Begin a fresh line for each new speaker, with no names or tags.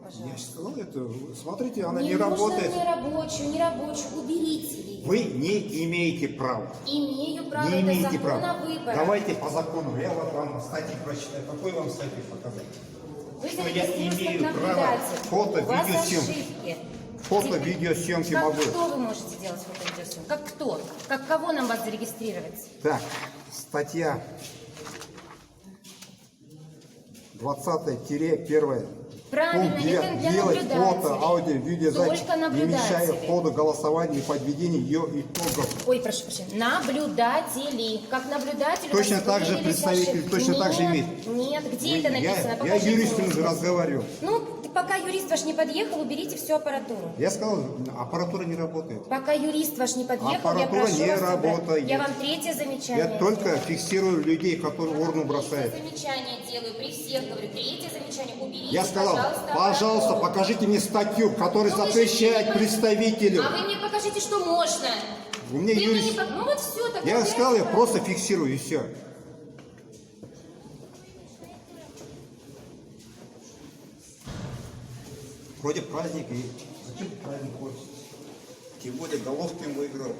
пожалуйста.
Я сказал это. Смотрите, она не
нужно
работает.
не рабочую, уберите ее.
Вы не имеете права.
Имею право,
Не
это
имеете
закон
права.
о выборах.
Давайте по закону. Я вот вам статью прочитаю. Какой вам статью показать?
Вы
Что я
зарегистрировались
имею
как
право
наблюдатель.
фото,
У вас
видеосъемки.
ошибки.
Фото,
Теперь,
видеосъемки
как
могу.
кто вы можете делать фото-видеосъемку? Как кто? Как кого нам вас зарегистрировать?
Так, статья 20-1.
Правильно,
Пункт
это
9.
для
Делать
наблюдателей.
фото, аудио, видеозапись,
Только
не мешая
наблюдатели.
ходу голосования и подведения ее итогов.
Ой, прошу прощения. Наблюдатели. Как наблюдатели.
Точно
у вас
так же
выявились
представитель
ошибки.
точно так же
Нет,
имеет.
Нет, где это написано?
Я
Покажите
юристом
мне.
уже разговаривал.
Ну, пока юрист ваш не подъехал, уберите всю аппаратуру.
Я сказал, аппаратура не работает.
Пока юрист ваш не подъехал, я
Аппаратура
прошу
не
вас убрать.
работает.
Я вам третье замечание
Я только
делаю.
фиксирую людей, которые урну бросают.
Третье замечание делаю, при всех говорю, третье замечание, уберите,
Я сказал, пожалуйста,
аппаратуру.
покажите мне статью, которая
Ну, вы же
запрещает
не
представителю.
А вы мне покажите, что можно.
У меня
Вы мне
юрист.
не пок- Ну вот все, тогда
Я
убирайте
сказал, я
аппаратуру.
просто фиксирую и все. Вроде праздник, и зачем праздник хочется? Тем более Головкин выиграл.